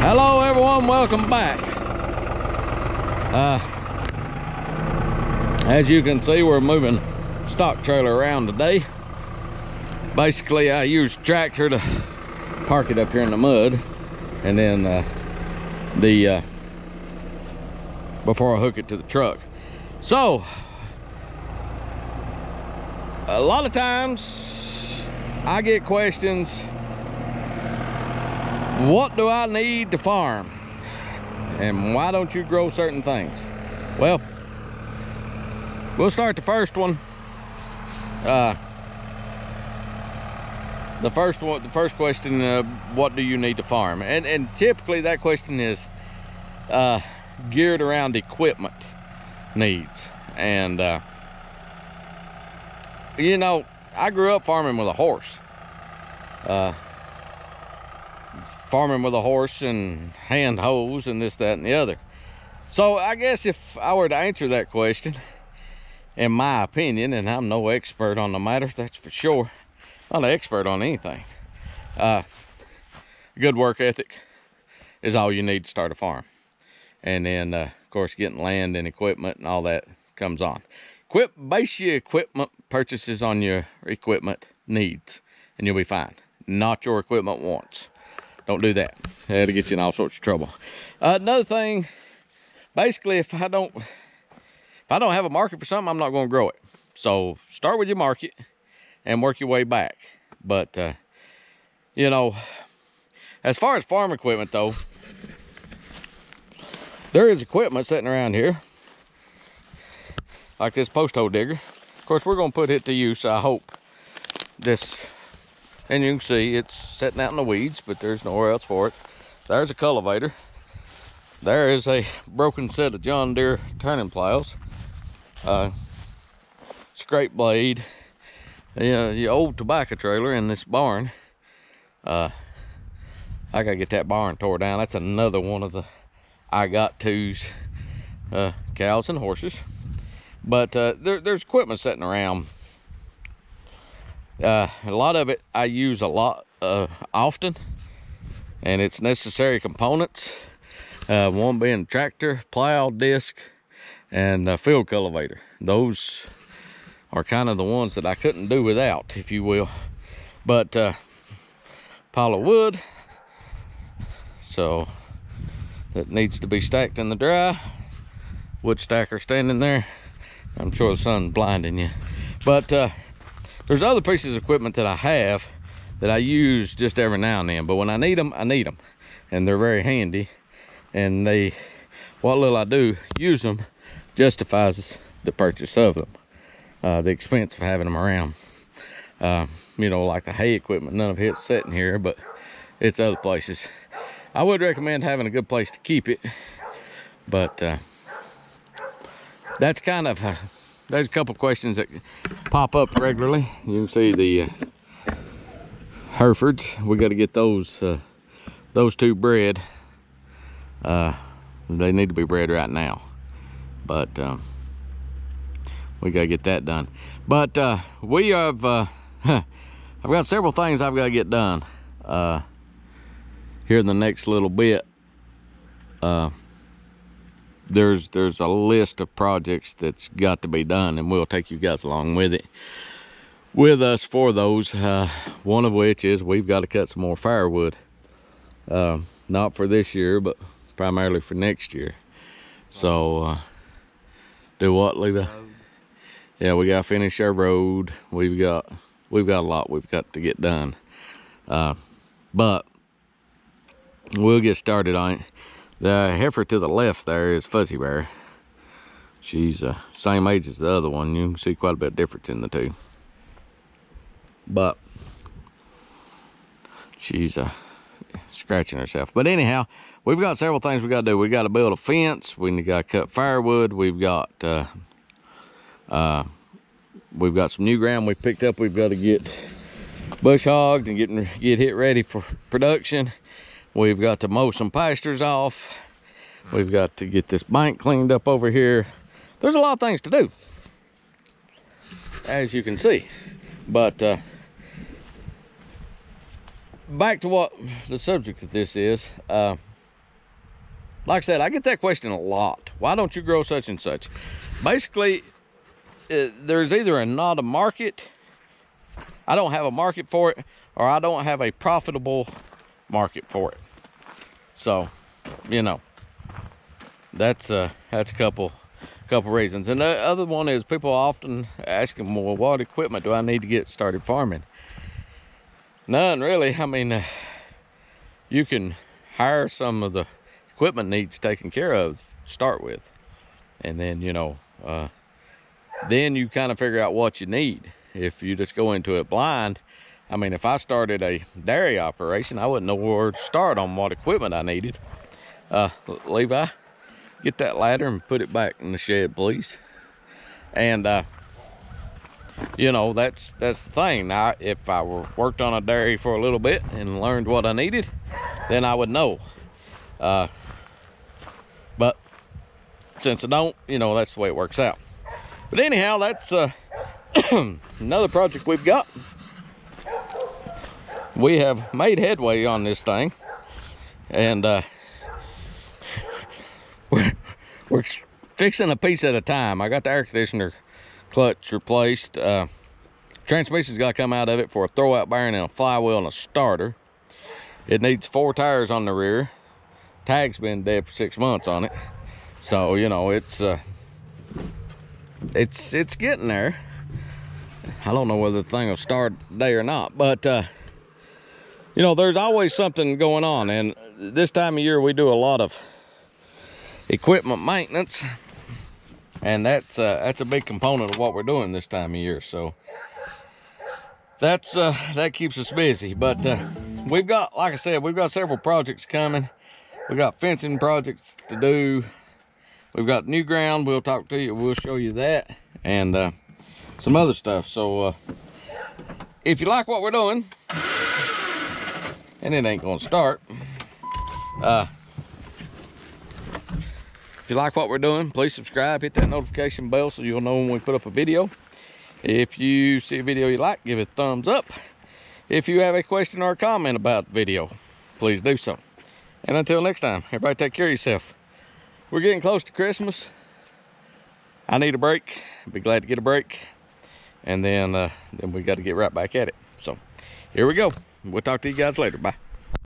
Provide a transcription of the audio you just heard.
Hello everyone, welcome back. As you can see, we're moving stock trailer around today. Basically, I use tractor to park it up here in the mud, and then before I hook it to the truck. So a lot of times I get questions, what do I need to farm? And why don't you grow certain things? Well, we'll start the first one. The first question, what do you need to farm? And typically that question is geared around equipment needs. And you know, I grew up farming with a horse. Farming with a horse and hand hose and this, that, and the other. So I guess if I were to answer that question, in my opinion, and I'm no expert on the matter, that's for sure, not an expert on anything, good work ethic is all you need to start a farm. And then of course getting land and equipment and all that comes on. Base your equipment purchases on your equipment needs and you'll be fine, not your equipment wants. Don't do that. That'll get you in all sorts of trouble. Another thing, basically, if I don't have a market for something, I'm not going to grow it. So start with your market and work your way back. But you know, as far as farm equipment though, there is equipment sitting around here, like this post hole digger. Of course, we're going to put it to use, I hope. This. And you can see it's sitting out in the weeds, but there's nowhere else for it. There's a cultivator. There is a broken set of John Deere turning plows. Scrape blade. The old tobacco trailer in this barn. I gotta get that barn tore down. That's another one of the I got to's, cows and horses. But there's equipment sitting around. A lot of it I use a lot often, and it's necessary components. One being tractor, plow, disc, and field cultivator. Those are kind of the ones that I couldn't do without, if you will. But pile of wood, so that needs to be stacked in the dry. Wood stacker standing there. I'm sure the sun's blinding you, but there's other pieces of equipment that I have that I use just every now and then, but when I need them, and they're very handy, and what little I do use them justifies the purchase of them, the expense of having them around. You know, like the hay equipment, none of it's sitting here, but it's other places. I would recommend having a good place to keep it, but that's kind of there's a couple questions that pop up regularly. You can see the Herefords. We got to get those two bred. They need to be bred right now, but we got to get that done. But we have I've got several things I've got to get done here in the next little bit. There's a list of projects that's got to be done, and we'll take you guys along with us for those. One of which is we've got to cut some more firewood, not for this year, but primarily for next year. So do what, Levi? Yeah, we got to finish our road. We've got a lot we've got to get done, but we'll get started on it. The heifer to the left there is Fuzzy Bear. She's same age as the other one. You can see quite a bit of difference in the two. But she's scratching herself. But anyhow, we've got several things we got to do. We got to build a fence. We got to cut firewood. We've got some new ground we picked up. We've got to get bush hogged and get it ready for production. We've got to mow some pastures off. We've got to get this bank cleaned up over here. There's a lot of things to do, as you can see. But back to what the subject of this is. like I said, I get that question a lot. Why don't you grow such and such? Basically, there's either not a market, I don't have a market for it, or I don't have a profitable market for it. So, you know, that's a couple reasons. And the other one is people often asking, well, what equipment do I need to get started farming? None really. I mean, you can hire some of the equipment needs taken care of to start with, and then, you know, then you kind of figure out what you need. If you just go into it blind, I mean, if I started a dairy operation, I wouldn't know where to start on what equipment I needed. Levi, get that ladder and put it back in the shed, please. And you know, that's the thing. Now, if I worked on a dairy for a little bit and learned what I needed, then I would know. But since I don't, you know, that's the way it works out. But anyhow, that's another project we've got. We have made headway on this thing, and we're fixing a piece at a time. I got the air conditioner clutch replaced. Transmission's got to come out of it for a throwout bearing and a flywheel and a starter. It needs 4 tires on the rear. Tag's been dead for 6 months on it, so you know it's getting there. I don't know whether the thing will start today or not, but you know, there's always something going on, and this time of year we do a lot of equipment maintenance, and that's a big component of what we're doing this time of year. So that's that keeps us busy. But we've got, like I said, we've got several projects coming. We got fencing projects to do. We've got new ground. We'll talk to you. We'll show you that, and some other stuff. So if you like what we're doing, and it ain't gonna start, if you like what we're doing, please subscribe, hit that notification bell so you'll know when we put up a video. If you see a video you like, give it a thumbs up. If you have a question or a comment about the video, please do so. And until next time, everybody take care of yourself. We're getting close to Christmas. I need a break. I'd be glad to get a break. And then we got to get right back at it. So here we go. We'll talk to you guys later. Bye.